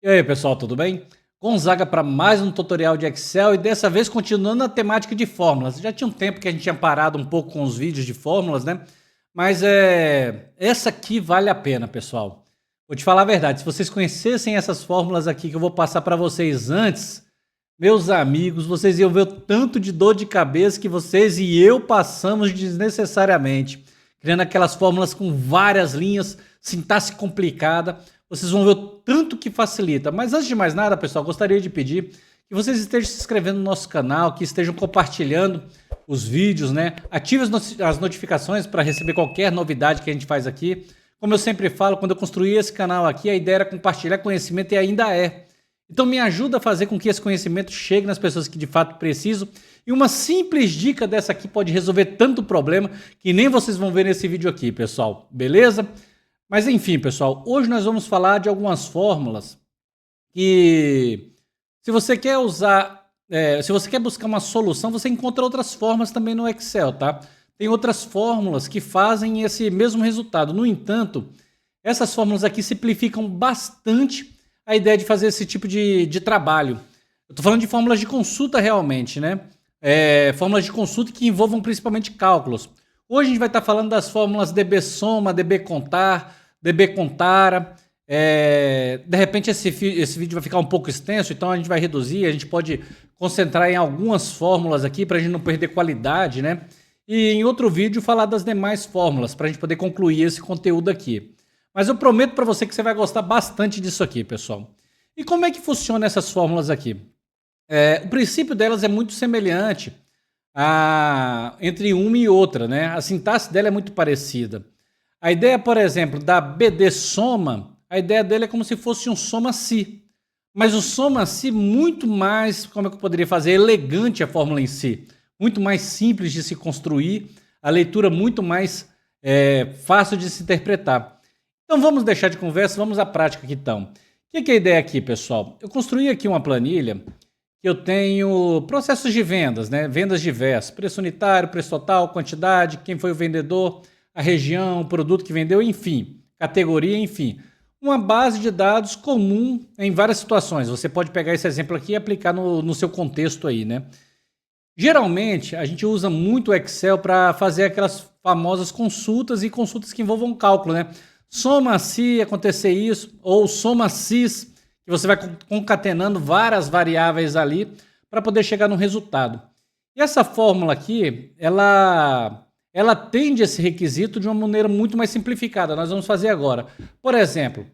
E aí, pessoal, tudo bem? Gonzaga para mais um tutorial de Excel e dessa vez continuando a temática de fórmulas. Já tinha um tempo que a gente tinha parado um pouco com os vídeos de fórmulas, né? Mas essa aqui vale a pena, pessoal. Vou te falar a verdade, se vocês conhecessem essas fórmulas aqui que eu vou passar para vocês antes, meus amigos, vocês iam ver o tanto de dor de cabeça que vocês e eu passamos desnecessariamente, criando aquelas fórmulas com várias linhas, sintaxe complicada. Vocês vão ver o tanto que facilita. Mas antes de mais nada, pessoal, gostaria de pedir que vocês estejam se inscrevendo no nosso canal, que estejam compartilhando os vídeos, né? Ative as notificações para receber qualquer novidade que a gente faz aqui. Como eu sempre falo, quando eu construí esse canal aqui, a ideia era compartilhar conhecimento e ainda é. Então me ajuda a fazer com que esse conhecimento chegue nas pessoas que de fato precisam. E uma simples dica dessa aqui pode resolver tanto problema que nem vocês vão ver nesse vídeo aqui, pessoal. Beleza? Mas enfim, pessoal, hoje nós vamos falar de algumas fórmulas que, se você quer usar, se você quer buscar uma solução, você encontra outras formas também no Excel, tá? Tem outras fórmulas que fazem esse mesmo resultado. No entanto, essas fórmulas aqui simplificam bastante a ideia de fazer esse tipo de trabalho. Eu estou falando de fórmulas de consulta realmente, né? Fórmulas de consulta que envolvam principalmente cálculos. Hoje a gente vai estar falando das fórmulas DB soma, DB contar, DB contara. De repente esse vídeo vai ficar um pouco extenso, então a gente vai reduzir, a gente pode concentrar em algumas fórmulas aqui para a gente não perder qualidade, né? E em outro vídeo falar das demais fórmulas, para a gente poder concluir esse conteúdo aqui. Mas eu prometo para você que você vai gostar bastante disso aqui, pessoal. E como é que funciona essas fórmulas aqui? O princípio delas é muito semelhante entre uma e outra, né? A sintaxe dela é muito parecida. A ideia, por exemplo, da BD soma, a ideia dele é como se fosse um soma-si. Mas o soma-si muito mais, como é que eu poderia fazer, elegante a fórmula em si. Muito mais simples de se construir, a leitura muito mais fácil de se interpretar. Então vamos deixar de conversa, vamos à prática aqui então. O que é a ideia aqui, pessoal? Eu construí aqui uma planilha que eu tenho processos de vendas, né? Vendas diversas, preço unitário, preço total, quantidade, quem foi o vendedor, a região, o produto que vendeu, enfim, categoria, enfim. Uma base de dados comum em várias situações. Você pode pegar esse exemplo aqui e aplicar no seu contexto aí, né? Geralmente, a gente usa muito o Excel para fazer aquelas famosas consultas e consultas que envolvam cálculo, né? Soma-se acontecer isso, ou soma-sis, que você vai concatenando várias variáveis ali para poder chegar no resultado. E essa fórmula aqui, ela atende esse requisito de uma maneira muito mais simplificada. Nós vamos fazer agora. Por exemplo,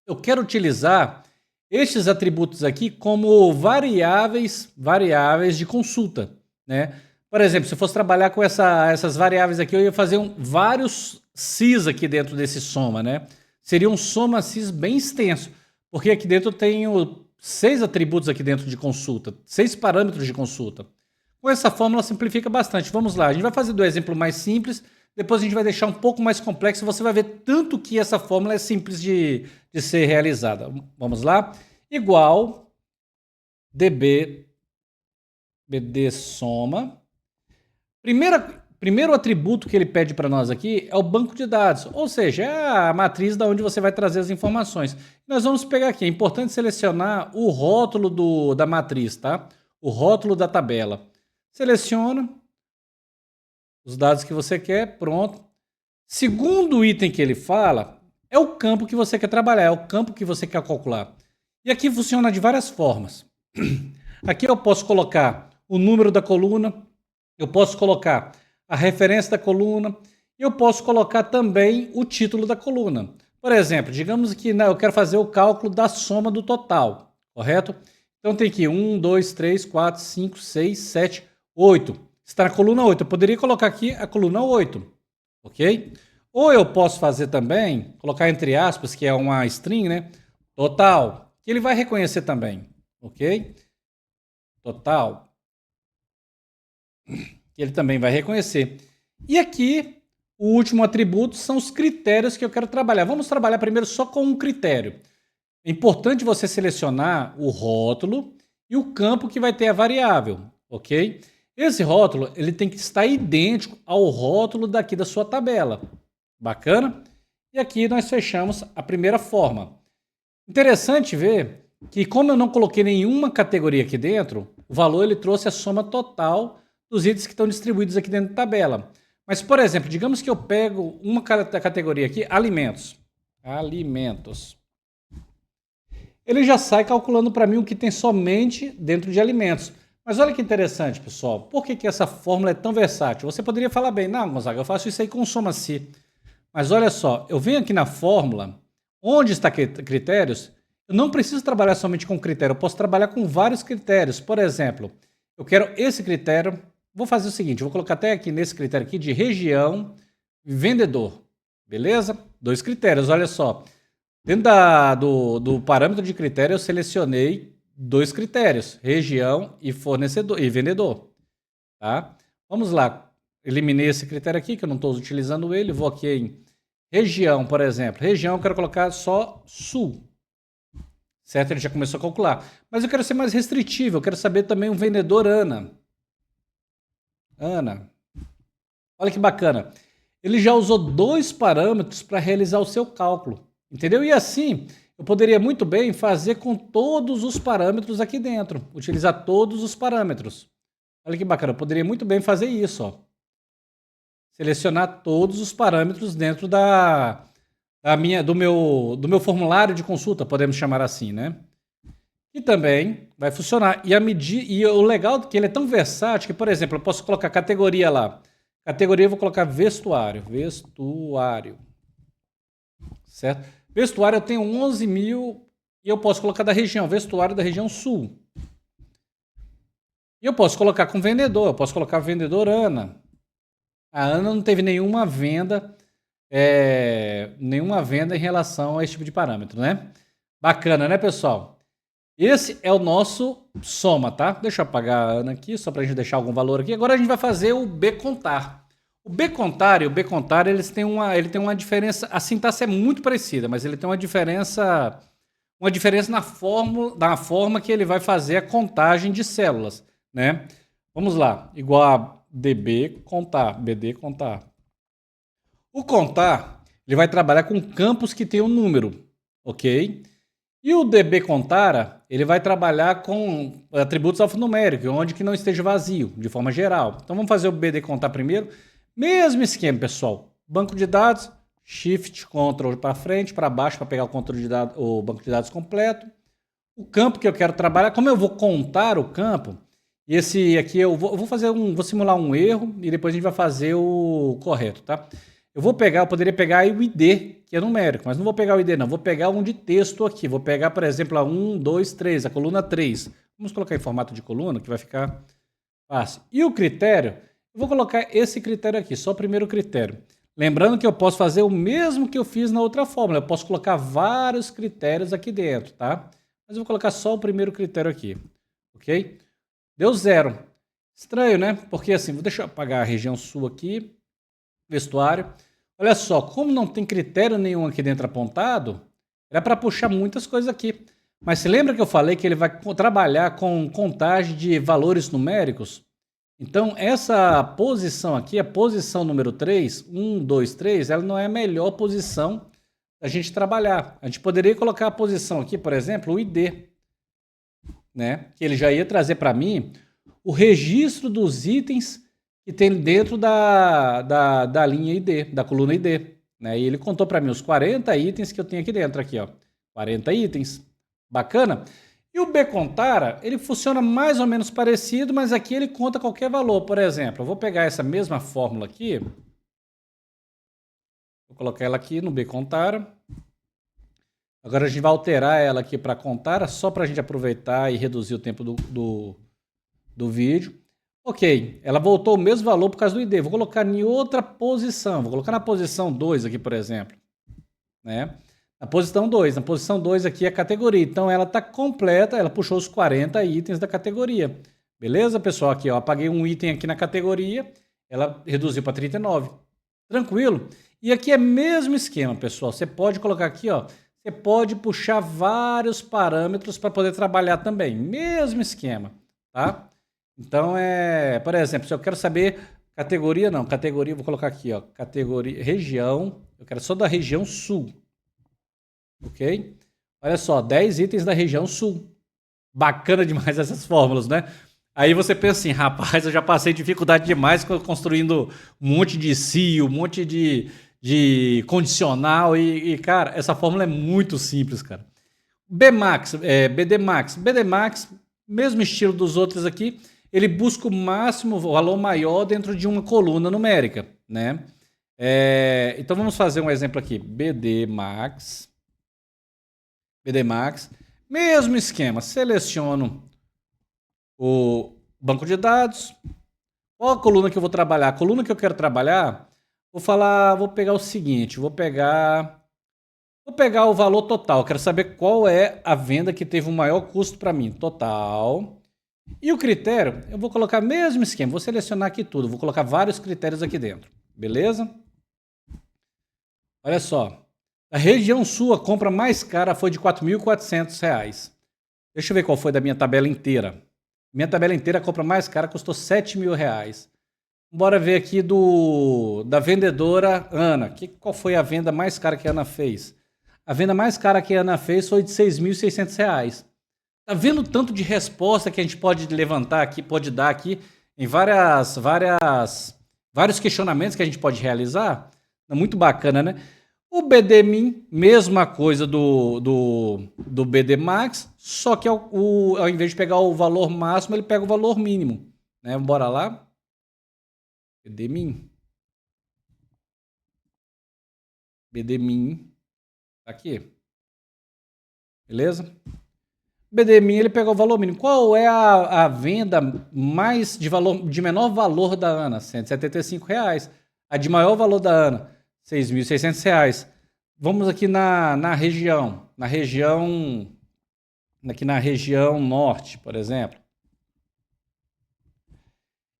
eu quero utilizar estes atributos aqui como variáveis de consulta, né? Por exemplo, se eu fosse trabalhar com essas variáveis aqui, eu ia fazer vários cis aqui dentro desse soma, né? Seria um soma cis bem extenso, porque aqui dentro eu tenho 6 atributos aqui dentro de consulta, 6 parâmetros de consulta. Com essa fórmula simplifica bastante. Vamos lá, a gente vai fazer do exemplo mais simples, depois a gente vai deixar um pouco mais complexo, você vai ver tanto que essa fórmula é simples de ser realizada. Vamos lá? Igual BD soma. Primeiro atributo que ele pede para nós aqui é o banco de dados, ou seja, é a matriz da onde você vai trazer as informações. Nós vamos pegar aqui, é importante selecionar o rótulo da matriz, tá? O rótulo da tabela. Seleciona os dados que você quer, pronto. Segundo item que ele fala, é o campo que você quer trabalhar, é o campo que você quer calcular. E aqui funciona de várias formas. Aqui eu posso colocar o número da coluna, eu posso colocar a referência da coluna, eu posso colocar também o título da coluna. Por exemplo, digamos que eu quero fazer o cálculo da soma do total, correto? Então tem aqui 1, 2, 3, 4, 5, 6, 7, 8. Está na coluna 8. Eu poderia colocar aqui a coluna 8, ok? Ou eu posso fazer também, colocar entre aspas, que é uma string, né? Total, que ele vai reconhecer também, ok? Total, que ele também vai reconhecer. E aqui, o último atributo são os critérios que eu quero trabalhar. Vamos trabalhar primeiro só com um critério. É importante você selecionar o rótulo e o campo que vai ter a variável, ok? Esse rótulo ele tem que estar idêntico ao rótulo daqui da sua tabela. Bacana? E aqui nós fechamos a primeira forma. Interessante ver que, como eu não coloquei nenhuma categoria aqui dentro, o valor ele trouxe a soma total dos itens que estão distribuídos aqui dentro da tabela. Mas, por exemplo, digamos que eu pego uma categoria aqui, alimentos. Alimentos. Ele já sai calculando para mim o que tem somente dentro de alimentos. Mas olha que interessante, pessoal. Por que essa fórmula é tão versátil? Você poderia falar bem, não, Gonzaga, eu faço isso aí com soma-se. Mas olha só, eu venho aqui na fórmula, onde está critérios, eu não preciso trabalhar somente com critério, eu posso trabalhar com vários critérios. Por exemplo, eu quero esse critério, vou fazer o seguinte, vou colocar até aqui nesse critério aqui de região, vendedor, beleza? 2 critérios, olha só. Dentro do parâmetro de critério, eu selecionei 2 critérios, região e fornecedor e vendedor, tá? Vamos lá, eliminei esse critério aqui, que eu não estou utilizando ele, vou aqui em região, por exemplo. Região eu quero colocar só sul, certo? Ele já começou a calcular. Mas eu quero ser mais restritivo, eu quero saber também o vendedor Ana. Ana, olha que bacana. Ele já usou 2 parâmetros para realizar o seu cálculo, entendeu? E assim, eu poderia muito bem fazer com todos os parâmetros aqui dentro, utilizar todos os parâmetros. Olha que bacana, eu poderia muito bem fazer isso, ó. Selecionar todos os parâmetros dentro do meu formulário de consulta, podemos chamar assim, né? E também vai funcionar. E o legal é que ele é tão versátil que, por exemplo, eu posso colocar categoria lá. Categoria eu vou colocar vestuário. Vestuário. Certo? Vestuário eu tenho 11 mil e eu posso colocar da região. Vestuário da região sul. E eu posso colocar com vendedor. Eu posso colocar vendedor Ana. A Ana não teve nenhuma venda em relação a esse tipo de parâmetro, né? Bacana, né, pessoal? Esse é o nosso soma, tá? Deixa eu apagar a Ana aqui, só para a gente deixar algum valor aqui. Agora a gente vai fazer o B contar. O B contar e o B contar, ele tem uma diferença, a sintaxe é muito parecida, mas ele tem uma diferença na forma que ele vai fazer a contagem de células, né? Vamos lá, igual a DB contar, BD contar. O contar, ele vai trabalhar com campos que tem um número, ok? E o DB contara, ele vai trabalhar com atributos alfanuméricos, onde que não esteja vazio, de forma geral. Então vamos fazer o BD contar primeiro. Mesmo esquema, pessoal. Banco de dados, Shift, Ctrl para frente, para baixo, para pegar o banco de dados completo. O campo que eu quero trabalhar, como eu vou contar o campo, esse aqui eu vou simular um erro e depois a gente vai fazer o correto, tá? Eu poderia pegar aí o ID, que é numérico, mas não vou pegar o ID não, vou pegar um de texto aqui, vou pegar, por exemplo, a 1, 2, 3, a coluna 3. Vamos colocar em formato de coluna, que vai ficar fácil. E o critério, eu vou colocar esse critério aqui, só o primeiro critério. Lembrando que eu posso fazer o mesmo que eu fiz na outra fórmula, eu posso colocar vários critérios aqui dentro, tá? Mas eu vou colocar só o primeiro critério aqui, ok? Deu 0. Estranho, né? Porque assim, deixa eu apagar a região sul aqui, vestuário. Olha só, como não tem critério nenhum aqui dentro apontado, era para puxar muitas coisas aqui. Mas se lembra que eu falei que ele vai trabalhar com contagem de valores numéricos? Então, essa posição aqui, a posição número 3, 1, 2, 3, ela não é a melhor posição da gente trabalhar. A gente poderia colocar a posição aqui, por exemplo, o ID, né? Que ele já ia trazer para mim o registro dos itens que tem dentro da linha ID, da coluna ID. Né? E ele contou para mim os 40 itens que eu tenho aqui dentro, aqui, ó. 40 itens. Bacana? E o B Contara, ele funciona mais ou menos parecido, mas aqui ele conta qualquer valor. Por exemplo, eu vou pegar essa mesma fórmula aqui, vou colocar ela aqui no B Contara. Agora a gente vai alterar ela aqui para Contara, só para a gente aproveitar e reduzir o tempo do vídeo. Ok, ela voltou o mesmo valor por causa do ID. Vou colocar em outra posição. Vou colocar na posição 2 aqui, por exemplo. Né? Na posição 2. Na posição 2 aqui é a categoria. Então ela está completa, ela puxou os 40 itens da categoria. Beleza, pessoal? Aqui, ó, apaguei um item aqui na categoria, ela reduziu para 39. Tranquilo? E aqui é mesmo esquema, pessoal. Você pode colocar aqui, ó, você pode puxar vários parâmetros para poder trabalhar também. Mesmo esquema, tá? Então, por exemplo, se eu quero saber categoria, não, categoria, vou colocar aqui, ó, categoria, região, eu quero só da região sul, ok? Olha só, 10 itens da região sul. Bacana demais essas fórmulas, né? Aí você pensa assim, rapaz, eu já passei dificuldade demais construindo um monte de cio, um monte de condicional cara, essa fórmula é muito simples, cara. Bmax, BD Max, mesmo estilo dos outros aqui, ele busca o máximo, o valor maior dentro de uma coluna numérica, né? Então vamos fazer um exemplo aqui, BD Max, mesmo esquema, seleciono o banco de dados, qual a coluna que eu vou trabalhar? A coluna que eu quero trabalhar, vou pegar o seguinte, vou pegar o valor total, quero saber qual é a venda que teve o maior custo para mim, total. E o critério, eu vou colocar mesmo esquema, vou selecionar aqui tudo, vou colocar vários critérios aqui dentro, beleza? Olha só, a região sul, a compra mais cara foi de R$ 4.400. Deixa eu ver qual foi da minha tabela inteira. Minha tabela inteira, a compra mais cara custou R$ 7.000. Bora ver aqui da vendedora Ana. Qual foi a venda mais cara que a Ana fez? A venda mais cara que a Ana fez foi de R$ 6.600. Tá vendo o tanto de resposta que a gente pode levantar aqui, pode dar aqui em vários questionamentos que a gente pode realizar? É muito bacana, né? O BD-Min, mesma coisa do BD Max, só que ao invés de pegar o valor máximo, ele pega o valor mínimo, né? Bora lá. BD-Min. BD-Min. Tá aqui. Beleza? BD-Min, ele pegou o valor mínimo. Qual é a venda de menor valor da Ana? R$ 175. A de maior valor da Ana, R$ 6.600. Vamos aqui na região. Aqui na região norte, por exemplo.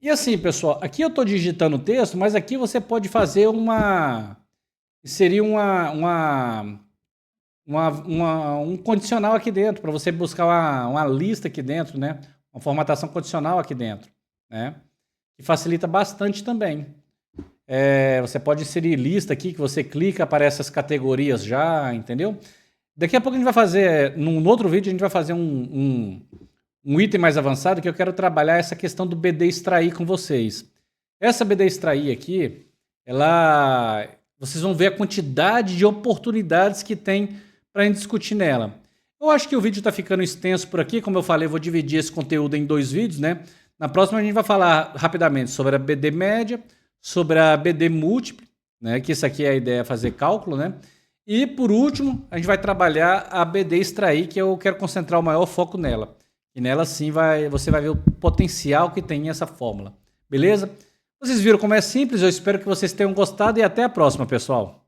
E assim, pessoal, aqui eu estou digitando o texto, mas aqui você pode fazer seria um condicional aqui dentro, para você buscar uma lista aqui dentro, né? Uma formatação condicional aqui dentro, né? Que facilita bastante também. Você pode inserir lista aqui, que você clica, aparece as categorias já, entendeu? Daqui a pouco a gente vai fazer, num outro vídeo, a gente vai fazer um item mais avançado, que eu quero trabalhar essa questão do BD extrair com vocês. Essa BD extrair aqui, vocês vão ver a quantidade de oportunidades que tem para a gente discutir nela. Eu acho que o vídeo está ficando extenso por aqui, como eu falei, eu vou dividir esse conteúdo em 2 vídeos, né? Na próxima a gente vai falar rapidamente sobre a BD média, sobre a BD múltipla, né? Que isso aqui é a ideia, fazer cálculo, né? E por último, a gente vai trabalhar a BD extrair, que eu quero concentrar o maior foco nela. E nela sim você vai ver o potencial que tem essa fórmula. Beleza? Vocês viram como é simples, eu espero que vocês tenham gostado e até a próxima, pessoal.